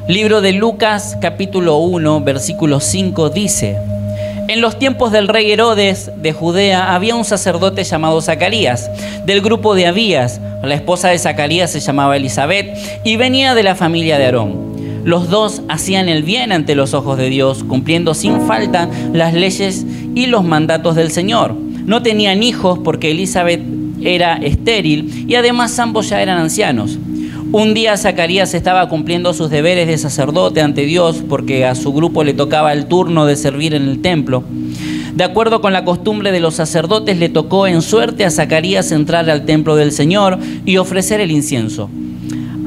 Libro de Lucas, capítulo 1, versículo 5, dice: En los tiempos del rey Herodes de Judea había un sacerdote llamado Zacarías, del grupo de Abías. La esposa de Zacarías se llamaba Elisabet y venía de la familia de Aarón. Los dos hacían el bien ante los ojos de Dios, cumpliendo sin falta las leyes y los mandatos del Señor. No tenían hijos porque Elisabet era estéril y además ambos ya eran ancianos. Un día Zacarías estaba cumpliendo sus deberes de sacerdote ante Dios porque a su grupo le tocaba el turno de servir en el templo. De acuerdo con la costumbre de los sacerdotes, le tocó en suerte a Zacarías entrar al templo del Señor y ofrecer el incienso.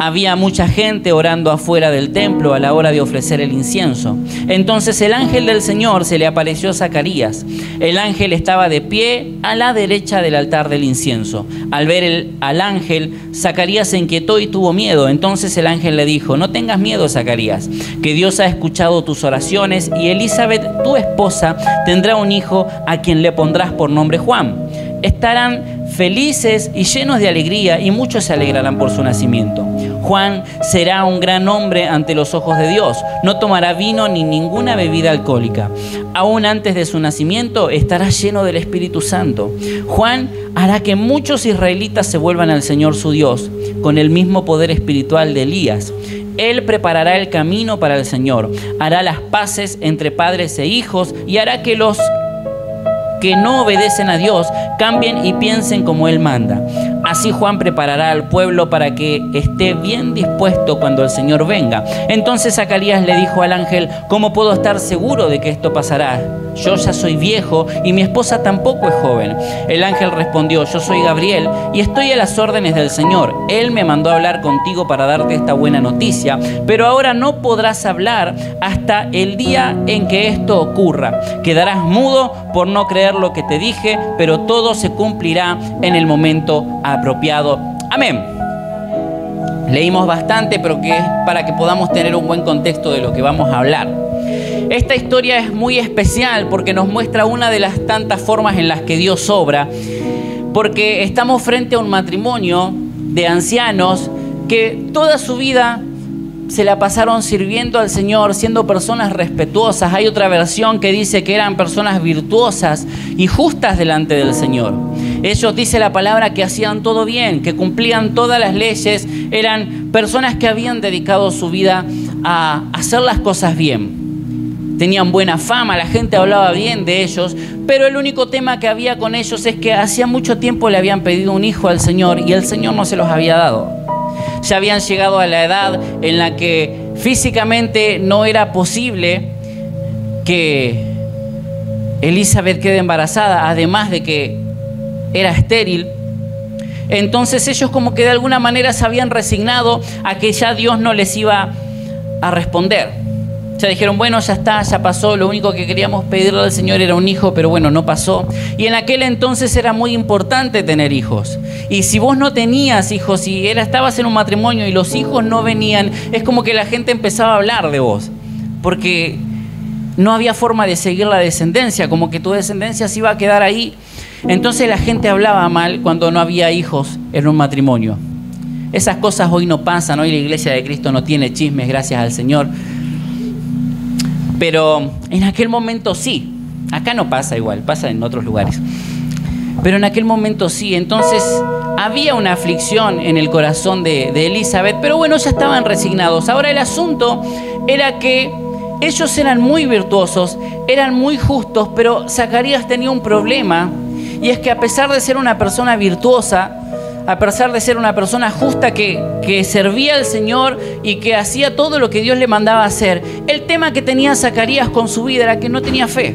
Había mucha gente orando afuera del templo a la hora de ofrecer el incienso. Entonces el ángel del Señor se le apareció a Zacarías. El ángel estaba de pie a la derecha del altar del incienso. Al ver al ángel, Zacarías se inquietó y tuvo miedo. Entonces el ángel le dijo: No tengas miedo, Zacarías, que Dios ha escuchado tus oraciones y Elisabet, tu esposa, tendrá un hijo a quien le pondrás por nombre Juan. Estarán felices y llenos de alegría y muchos se alegrarán por su nacimiento. Juan será un gran hombre ante los ojos de Dios. No tomará vino ni ninguna bebida alcohólica. Aún antes de su nacimiento estará lleno del Espíritu Santo. Juan hará que muchos israelitas se vuelvan al Señor su Dios, con el mismo poder espiritual de Elías. Él preparará el camino para el Señor, hará las paces entre padres e hijos y hará que los que no obedecen a Dios cambien y piensen como Él manda. Así Juan preparará al pueblo para que esté bien dispuesto cuando el Señor venga. Entonces Zacarías le dijo al ángel: ¿Cómo puedo estar seguro de que esto pasará? Yo ya soy viejo y mi esposa tampoco es joven. El ángel respondió: Yo soy Gabriel y estoy a las órdenes del Señor. Él me mandó a hablar contigo para darte esta buena noticia, pero ahora no podrás hablar hasta el día en que esto ocurra. Quedarás mudo por no creer lo que te dije, pero todo se cumplirá en el momento apropiado. Amén. Leímos bastante, pero que es para que podamos tener un buen contexto de lo que vamos a hablar. Esta historia es muy especial porque nos muestra una de las tantas formas en las que Dios obra, porque estamos frente a un matrimonio de ancianos que toda su vida se la pasaron sirviendo al Señor, siendo personas respetuosas. Hay otra versión que dice que eran personas virtuosas y justas delante del Señor. Ellos, dice la palabra, que hacían todo bien, que cumplían todas las leyes. Eran personas que habían dedicado su vida a hacer las cosas bien. Tenían buena fama, la gente hablaba bien de ellos, pero el único tema que había con ellos es que hacía mucho tiempo le habían pedido un hijo al Señor y el Señor no se los había dado. Ya habían llegado a la edad en la que físicamente no era posible que Elisabet quede embarazada, además de que era estéril. Entonces ellos como que de alguna manera se habían resignado a que ya Dios no les iba a responder. Ya dijeron: bueno, ya está, ya pasó, lo único que queríamos pedirle al Señor era un hijo, pero bueno, no pasó. Y en aquel entonces era muy importante tener hijos. Y si vos no tenías hijos, si estabas en un matrimonio y los hijos no venían, es como que la gente empezaba a hablar de vos, porque no había forma de seguir la descendencia, como que tu descendencia se iba a quedar ahí. Entonces la gente hablaba mal cuando no había hijos en un matrimonio. Esas cosas hoy no pasan, hoy la Iglesia de Cristo no tiene chismes, gracias al Señor. Pero en aquel momento sí. Acá no pasa igual, pasa en otros lugares. Pero en aquel momento sí. Entonces había una aflicción en el corazón de Elisabet, pero bueno, ya estaban resignados. Ahora el asunto era que ellos eran muy virtuosos, eran muy justos, pero Zacarías tenía un problema, y es que a pesar de ser una persona virtuosa, a pesar de ser una persona justa que servía al Señor y que hacía todo lo que Dios le mandaba hacer, el tema que tenía Zacarías con su vida era que no tenía fe.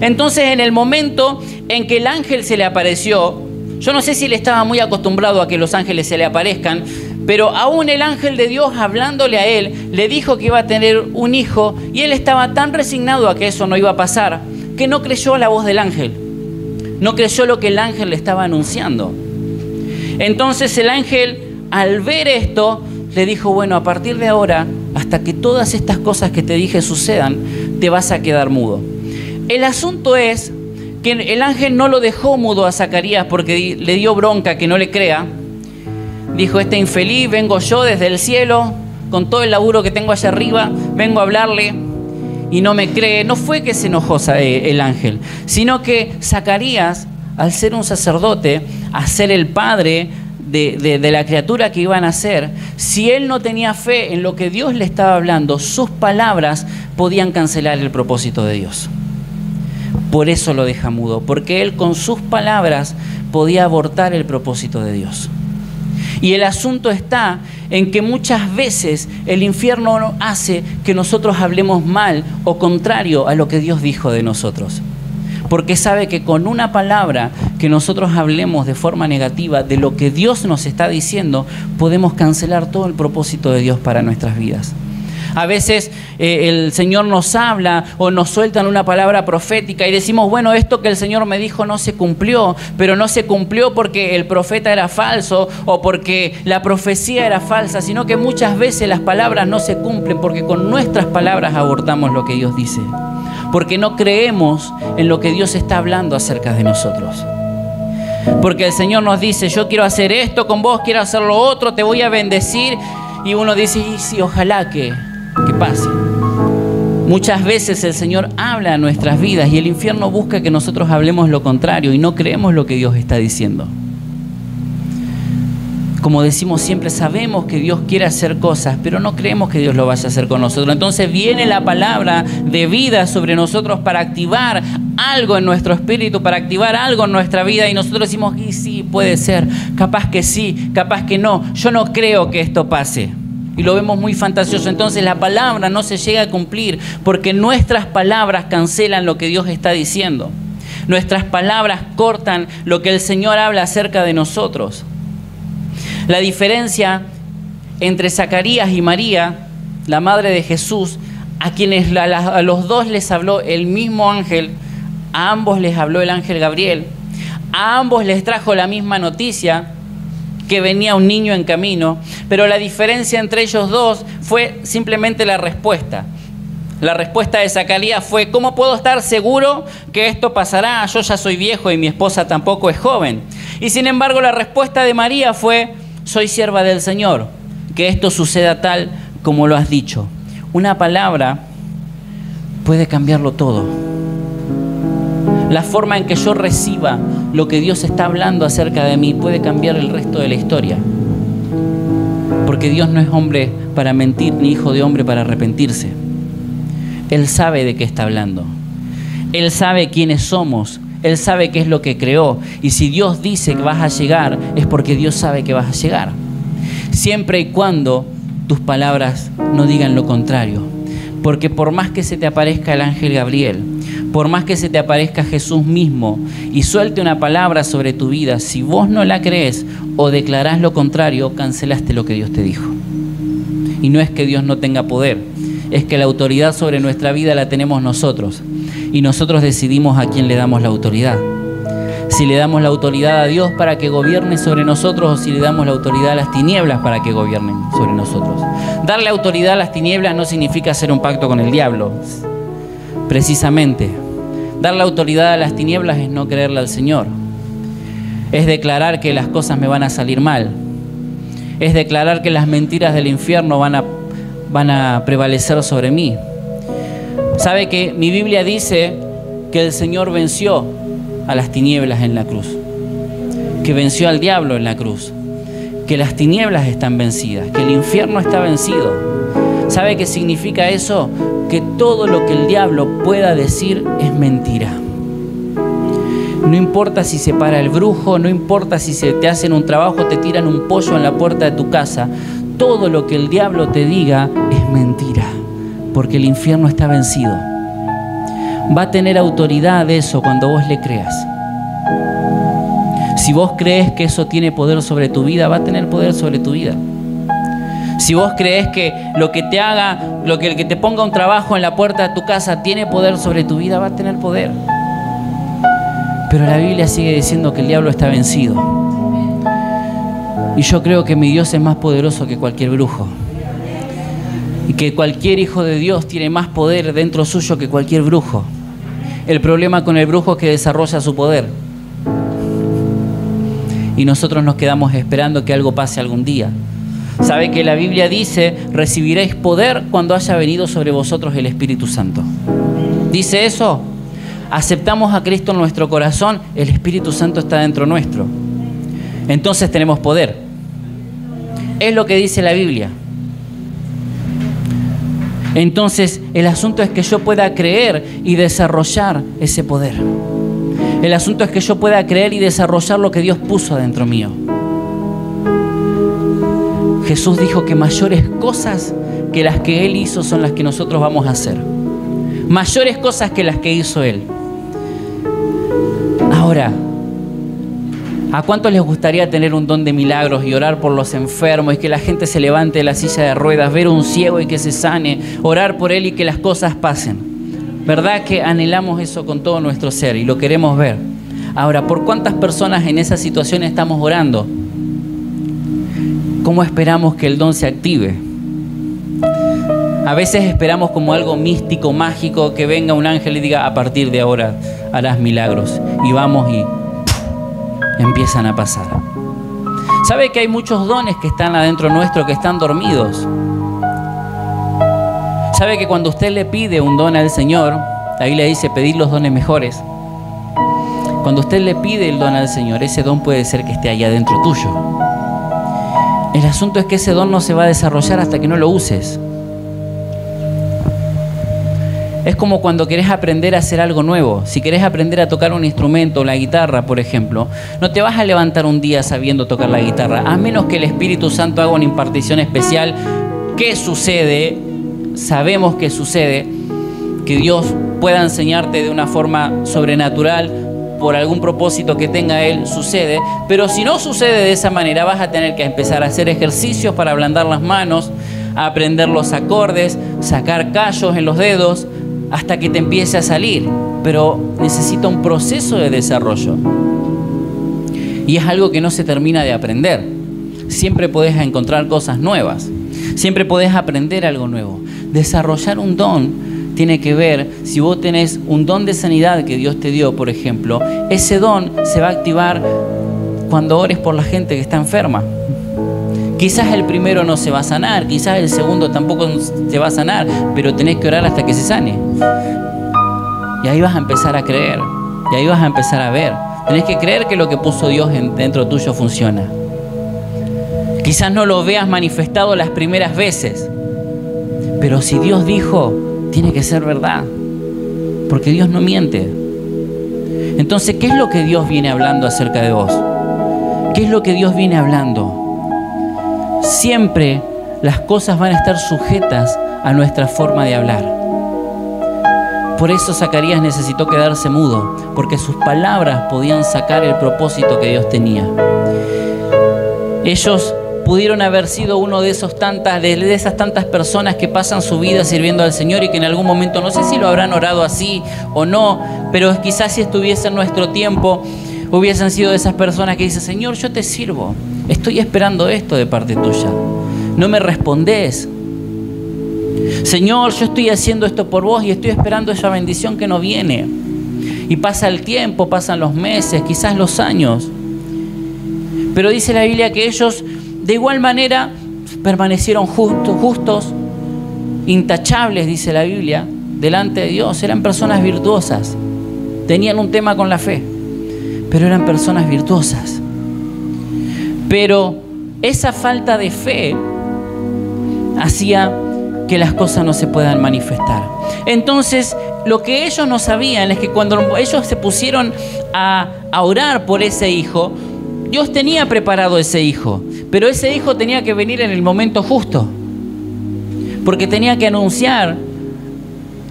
Entonces, en el momento en que el ángel se le apareció, yo no sé si él estaba muy acostumbrado a que los ángeles se le aparezcan, pero aún el ángel de Dios, hablándole a él, le dijo que iba a tener un hijo, y él estaba tan resignado a que eso no iba a pasar, que no creyó la voz del ángel. No creyó lo que el ángel le estaba anunciando. Entonces el ángel, al ver esto, le dijo: bueno, a partir de ahora, hasta que todas estas cosas que te dije sucedan, te vas a quedar mudo. El asunto es que el ángel no lo dejó mudo a Zacarías porque le dio bronca que no le crea. Dijo: este infeliz, vengo yo desde el cielo, con todo el laburo que tengo allá arriba, vengo a hablarle y no me cree. No fue que se enojó el ángel, sino que Zacarías, al ser un sacerdote, a ser el padre de la criatura que iba a nacer, si él no tenía fe en lo que Dios le estaba hablando, sus palabras podían cancelar el propósito de Dios. Por eso lo deja mudo, porque él con sus palabras podía abortar el propósito de Dios. Y el asunto está en que muchas veces el infierno hace que nosotros hablemos mal o contrario a lo que Dios dijo de nosotros. Porque sabe que con una palabra que nosotros hablemos de forma negativa de lo que Dios nos está diciendo, podemos cancelar todo el propósito de Dios para nuestras vidas. A veces el Señor nos habla o nos sueltan una palabra profética y decimos: bueno, esto que el Señor me dijo no se cumplió, pero no se cumplió porque el profeta era falso o porque la profecía era falsa, sino que muchas veces las palabras no se cumplen porque con nuestras palabras abortamos lo que Dios dice, porque no creemos en lo que Dios está hablando acerca de nosotros. Porque el Señor nos dice: yo quiero hacer esto con vos, quiero hacer lo otro, te voy a bendecir, y uno dice: y sí, ojalá que pase. Muchas veces el Señor habla a nuestras vidas y el infierno busca que nosotros hablemos lo contrario y no creemos lo que Dios está diciendo. Como decimos siempre, sabemos que Dios quiere hacer cosas, pero no creemos que Dios lo vaya a hacer con nosotros. Entonces viene la palabra de vida sobre nosotros para activar algo en nuestro espíritu, para activar algo en nuestra vida, y nosotros decimos: y sí, puede ser, capaz que sí, capaz que no, yo no creo que esto pase. Y lo vemos muy fantasioso. Entonces la palabra no se llega a cumplir porque nuestras palabras cancelan lo que Dios está diciendo. Nuestras palabras cortan lo que el Señor habla acerca de nosotros. La diferencia entre Zacarías y María, la madre de Jesús, a quienes a los dos les habló el mismo ángel, a ambos les habló el ángel Gabriel, a ambos les trajo la misma noticia, que venía un niño en camino, pero la diferencia entre ellos dos fue simplemente la respuesta. La respuesta de Zacarías fue: ¿cómo puedo estar seguro que esto pasará? Yo ya soy viejo y mi esposa tampoco es joven. Y sin embargo la respuesta de María fue: soy sierva del Señor, que esto suceda tal como lo has dicho. Una palabra puede cambiarlo todo. La forma en que yo reciba lo que Dios está hablando acerca de mí puede cambiar el resto de la historia. Porque Dios no es hombre para mentir, ni hijo de hombre para arrepentirse. Él sabe de qué está hablando. Él sabe quiénes somos. Él sabe qué es lo que creó. Y si Dios dice que vas a llegar, es porque Dios sabe que vas a llegar. Siempre y cuando tus palabras no digan lo contrario. Porque por más que se te aparezca el ángel Gabriel, por más que se te aparezca Jesús mismo y suelte una palabra sobre tu vida, si vos no la crees o declarás lo contrario, cancelaste lo que Dios te dijo. Y no es que Dios no tenga poder, es que la autoridad sobre nuestra vida la tenemos nosotros. Y nosotros decidimos a quién le damos la autoridad. Si le damos la autoridad a Dios para que gobierne sobre nosotros, o si le damos la autoridad a las tinieblas para que gobiernen sobre nosotros. Darle autoridad a las tinieblas no significa hacer un pacto con el diablo. Precisamente, darle autoridad a las tinieblas es no creerle al Señor. Es declarar que las cosas me van a salir mal. Es declarar que las mentiras del infierno van a prevalecer sobre mí. ¿Sabe que mi Biblia dice que el Señor venció a las tinieblas en la cruz? Que venció al diablo en la cruz. Que las tinieblas están vencidas, que el infierno está vencido. ¿Sabe qué significa eso? Que todo lo que el diablo pueda decir es mentira. No importa si se para el brujo, no importa si se te hacen un trabajo, te tiran un pollo en la puerta de tu casa. Todo lo que el diablo te diga es mentira, porque el infierno está vencido. Va a tener autoridad eso cuando vos le creas. Si vos crees que eso tiene poder sobre tu vida, va a tener poder sobre tu vida. Si vos crees que lo que te haga, el que te ponga un trabajo en la puerta de tu casa tiene poder sobre tu vida, va a tener poder. Pero la Biblia sigue diciendo que el diablo está vencido. Y yo creo que mi Dios es más poderoso que cualquier brujo. Y que cualquier hijo de Dios tiene más poder dentro suyo que cualquier brujo. El problema con el brujo es que desarrolla su poder. Y nosotros nos quedamos esperando que algo pase algún día. ¿Sabe que la Biblia dice, recibiréis poder cuando haya venido sobre vosotros el Espíritu Santo? ¿Dice eso? Aceptamos a Cristo en nuestro corazón, el Espíritu Santo está dentro nuestro. Entonces tenemos poder. Es lo que dice la Biblia. Entonces el asunto es que yo pueda creer y desarrollar ese poder. El asunto es que yo pueda creer y desarrollar lo que Dios puso adentro mío. Jesús dijo que mayores cosas que las que Él hizo son las que nosotros vamos a hacer. Mayores cosas que las que hizo Él. Ahora, ¿a cuántos les gustaría tener un don de milagros y orar por los enfermos y que la gente se levante de la silla de ruedas, ver a un ciego y que se sane, orar por él y que las cosas pasen? ¿Verdad que anhelamos eso con todo nuestro ser y lo queremos ver? Ahora, ¿por cuántas personas en esa situación estamos orando? ¿Cómo esperamos que el don se active? A veces esperamos como algo místico, mágico, que venga un ángel y diga, a partir de ahora harás milagros. Y vamos y empiezan a pasar. ¿Sabe que hay muchos dones que están adentro nuestro que están dormidos? ¿Sabe que cuando usted le pide un don al Señor, la Biblia dice pedir los dones mejores? Cuando usted le pide el don al Señor, ese don puede ser que esté allá adentro tuyo. El asunto es que ese don no se va a desarrollar hasta que no lo uses. Es como cuando querés aprender a hacer algo nuevo. Si querés aprender a tocar un instrumento, la guitarra, por ejemplo, no te vas a levantar un día sabiendo tocar la guitarra, a menos que el Espíritu Santo haga una impartición especial. ¿Qué sucede? Sabemos que sucede, que Dios pueda enseñarte de una forma sobrenatural, por algún propósito que tenga Él, sucede. Pero si no sucede de esa manera, vas a tener que empezar a hacer ejercicios para ablandar las manos, a aprender los acordes, sacar callos en los dedos, hasta que te empiece a salir. Pero necesita un proceso de desarrollo. Y es algo que no se termina de aprender. Siempre podés encontrar cosas nuevas. Siempre podés aprender algo nuevo. Desarrollar un don tiene que ver, si vos tenés un don de sanidad que Dios te dio, por ejemplo, ese don se va a activar cuando ores por la gente que está enferma. Quizás el primero no se va a sanar, quizás el segundo tampoco se va a sanar, pero tenés que orar hasta que se sane. Y ahí vas a empezar a creer, y ahí vas a empezar a ver. Tenés que creer que lo que puso Dios dentro tuyo funciona. Quizás no lo veas manifestado las primeras veces, pero si Dios dijo, tiene que ser verdad, porque Dios no miente. Entonces, ¿qué es lo que Dios viene hablando acerca de vos? ¿Qué es lo que Dios viene hablando? Siempre las cosas van a estar sujetas a nuestra forma de hablar. Por eso Zacarías necesitó quedarse mudo, porque sus palabras podían sacar el propósito que Dios tenía. Ellos pudieron haber sido uno de esas tantas personas que pasan su vida sirviendo al Señor y que en algún momento, no sé si lo habrán orado así o no, pero quizás si estuviese en nuestro tiempo, hubiesen sido de esas personas que dicen, Señor, yo te sirvo, estoy esperando esto de parte tuya, no me respondés. Señor, yo estoy haciendo esto por vos y estoy esperando esa bendición que no viene. Y pasa el tiempo, pasan los meses, quizás los años. Pero dice la Biblia que ellos de igual manera permanecieron justos, intachables, dice la Biblia, delante de Dios. Eran personas virtuosas, tenían un tema con la fe, pero eran personas virtuosas. Pero esa falta de fe hacía que las cosas no se puedan manifestar. Entonces, lo que ellos no sabían es que cuando ellos se pusieron a orar por ese hijo, Dios tenía preparado ese hijo, pero ese hijo tenía que venir en el momento justo, porque tenía que anunciar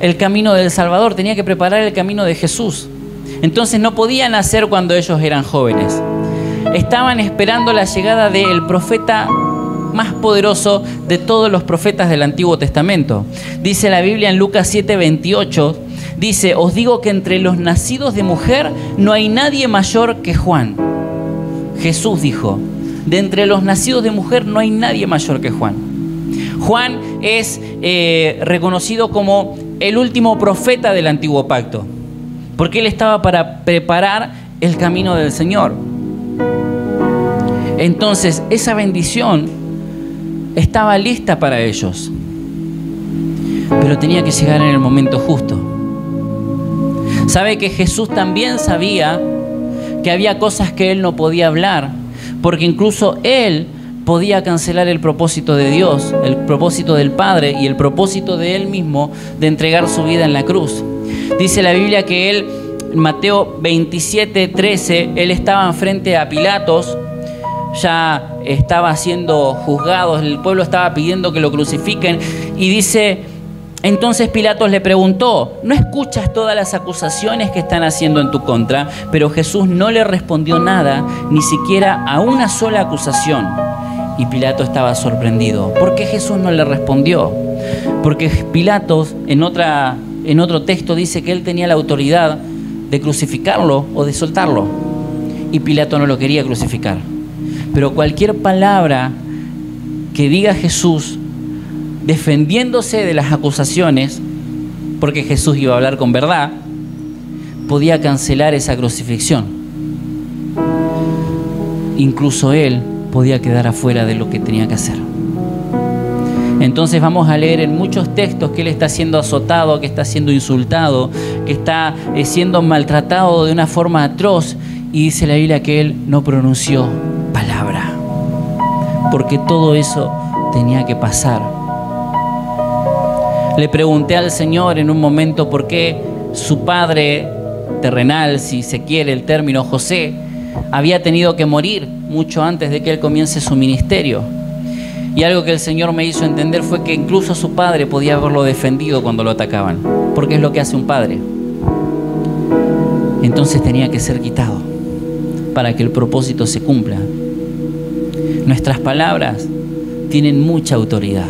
el camino del Salvador, tenía que preparar el camino de Jesús. Entonces no podían nacer cuando ellos eran jóvenes. Estaban esperando la llegada del profeta más poderoso de todos los profetas del Antiguo Testamento. Dice la Biblia en Lucas 7:28, dice, os digo que entre los nacidos de mujer no hay nadie mayor que Juan. Jesús dijo, de entre los nacidos de mujer no hay nadie mayor que Juan. Juan es reconocido como el último profeta del Antiguo Pacto. porque él estaba para preparar el camino del Señor. Entonces, esa bendición estaba lista para ellos, pero tenía que llegar en el momento justo. Sabe que Jesús también sabía que había cosas que él no podía hablar, porque incluso él podía cancelar el propósito de Dios, el propósito del Padre y el propósito de él mismo de entregar su vida en la cruz. Dice la Biblia que él, en Mateo 27:13, él estaba frente a Pilatos, ya estaba siendo juzgado, el pueblo estaba pidiendo que lo crucifiquen, y dice: entonces Pilatos le preguntó: ¿no escuchas todas las acusaciones que están haciendo en tu contra? Pero Jesús no le respondió nada, ni siquiera a una sola acusación. Y Pilato estaba sorprendido. ¿Por qué Jesús no le respondió? Porque Pilatos, en otro texto, dice que él tenía la autoridad de crucificarlo o de soltarlo. Y Pilato no lo quería crucificar. Pero cualquier palabra que diga Jesús defendiéndose de las acusaciones, porque Jesús iba a hablar con verdad, podía cancelar esa crucifixión. Incluso él podía quedar afuera de lo que tenía que hacer. Entonces vamos a leer en muchos textos que él está siendo azotado, que está siendo insultado, que está siendo maltratado de una forma atroz, y dice la Biblia que él no pronunció palabra, porque todo eso tenía que pasar. Le pregunté al Señor en un momento por qué su padre terrenal, si se quiere el término, José, había tenido que morir mucho antes de que él comience su ministerio. Y algo que el Señor me hizo entender fue que incluso su padre podía haberlo defendido cuando lo atacaban, porque es lo que hace un padre. Entonces tenía que ser quitado para que el propósito se cumpla. Nuestras palabras tienen mucha autoridad.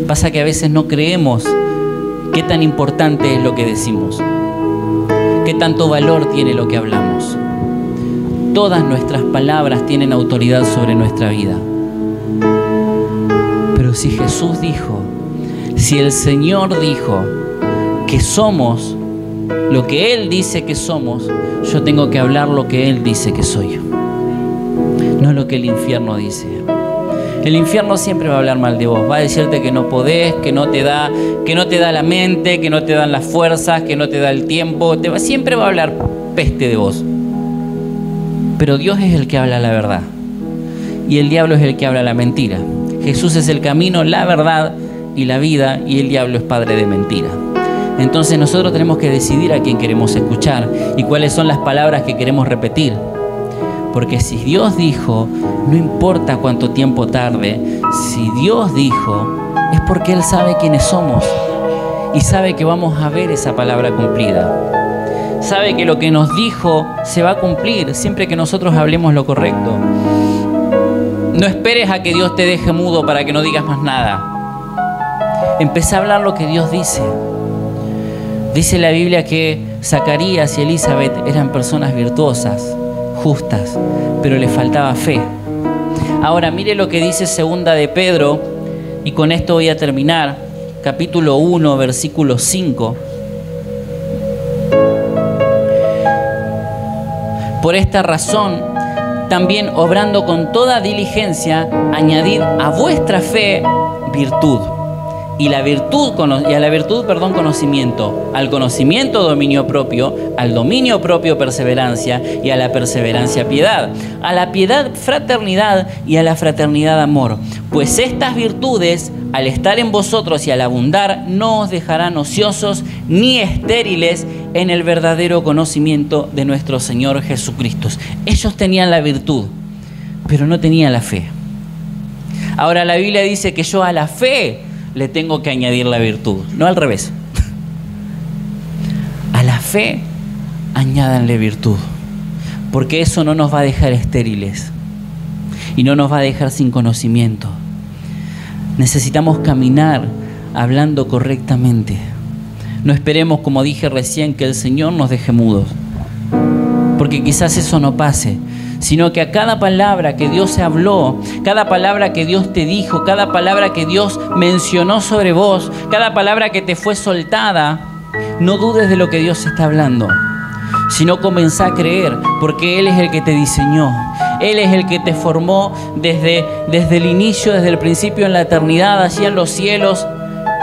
Pasa que a veces no creemos qué tan importante es lo que decimos, qué tanto valor tiene lo que hablamos. Todas nuestras palabras tienen autoridad sobre nuestra vida. Pero si Jesús dijo, si el Señor dijo que somos lo que Él dice que somos, yo tengo que hablar lo que Él dice que soy, no lo que el infierno dice. El infierno siempre va a hablar mal de vos, va a decirte que no podés, que no te da la mente, que no te dan las fuerzas, que no te da el tiempo, siempre va a hablar peste de vos. Pero Dios es el que habla la verdad y el diablo es el que habla la mentira. Jesús es el camino, la verdad y la vida, y el diablo es padre de mentira. Entonces nosotros tenemos que decidir a quién queremos escuchar y cuáles son las palabras que queremos repetir. Porque si Dios dijo, no importa cuánto tiempo tarde, si Dios dijo, es porque Él sabe quiénes somos y sabe que vamos a ver esa palabra cumplida. Sabe que lo que nos dijo se va a cumplir siempre que nosotros hablemos lo correcto. No esperes a que Dios te deje mudo para que no digas más nada. Empecé a hablar lo que Dios dice. Dice la Biblia que Zacarías y Elizabeth eran personas virtuosas, justas, pero le faltaba fe. Ahora mire lo que dice segunda de Pedro, y con esto voy a terminar, capítulo 1, versículo 5. Por esta razón, también obrando con toda diligencia, añadid a vuestra fe virtud, y a la virtud conocimiento, al conocimiento dominio propio, al dominio propio perseverancia, y a la perseverancia piedad, a la piedad fraternidad, y a la fraternidad amor. Pues estas virtudes, al estar en vosotros y al abundar, no os dejarán ociosos ni estériles en el verdadero conocimiento de nuestro Señor Jesucristo. Ellos tenían la virtud, pero no tenían la fe. Ahora la Biblia dice que yo a la fe le tengo que añadir la virtud, no al revés. A la fe añádanle virtud, porque eso no nos va a dejar estériles y no nos va a dejar sin conocimiento. Necesitamos caminar hablando correctamente. No esperemos, como dije recién, que el Señor nos deje mudos, porque quizás eso no pase, sino que a cada palabra que Dios se habló, cada palabra que Dios te dijo, cada palabra que Dios mencionó sobre vos, cada palabra que te fue soltada, no dudes de lo que Dios está hablando, sino comenzá a creer, porque Él es el que te diseñó. Él es el que te formó desde el inicio, desde el principio, en la eternidad, allí en los cielos.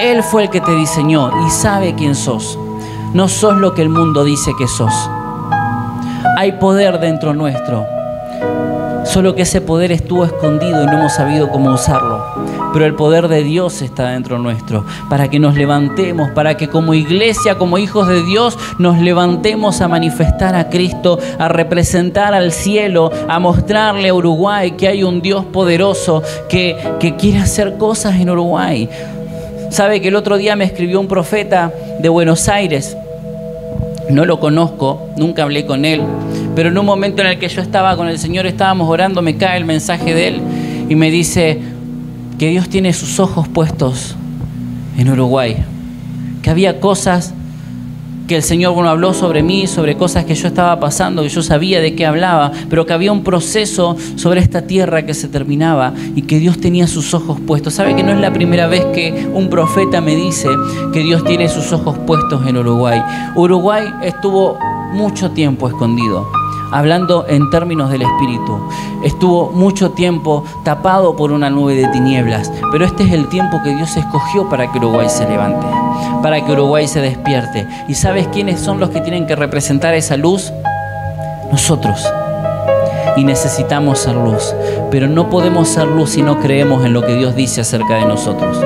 Él fue el que te diseñó y sabe quién sos. No sos lo que el mundo dice que sos. Hay poder dentro nuestro, solo que ese poder estuvo escondido y no hemos sabido cómo usarlo. Pero el poder de Dios está dentro nuestro, para que nos levantemos, para que como iglesia, como hijos de Dios, nos levantemos a manifestar a Cristo, a representar al cielo, a mostrarle a Uruguay que hay un Dios poderoso que quiere hacer cosas en Uruguay. Sabe que el otro día me escribió un profeta de Buenos Aires. No lo conozco, nunca hablé con él, pero en un momento en el que yo estaba con el Señor, estábamos orando, me cae el mensaje de él y me dice que Dios tiene sus ojos puestos en Uruguay, que había cosas que el Señor habló sobre mí, sobre cosas que yo estaba pasando, que yo sabía de qué hablaba, pero que había un proceso sobre esta tierra que se terminaba y que Dios tenía sus ojos puestos. ¿Sabe que no es la primera vez que un profeta me dice que Dios tiene sus ojos puestos en Uruguay? Uruguay estuvo mucho tiempo escondido, hablando en términos del Espíritu. Estuvo mucho tiempo tapado por una nube de tinieblas, pero este es el tiempo que Dios escogió para que Uruguay se levante, para que Uruguay se despierte. ¿Y sabes quiénes son los que tienen que representar esa luz? Nosotros. Y necesitamos ser luz, pero no podemos ser luz si no creemos en lo que Dios dice acerca de nosotros.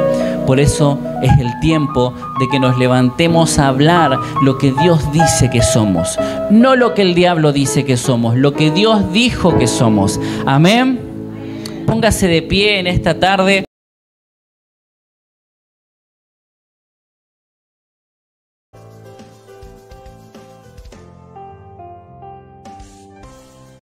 Por eso es el tiempo de que nos levantemos a hablar lo que Dios dice que somos. No lo que el diablo dice que somos, lo que Dios dijo que somos. Amén. Póngase de pie en esta tarde.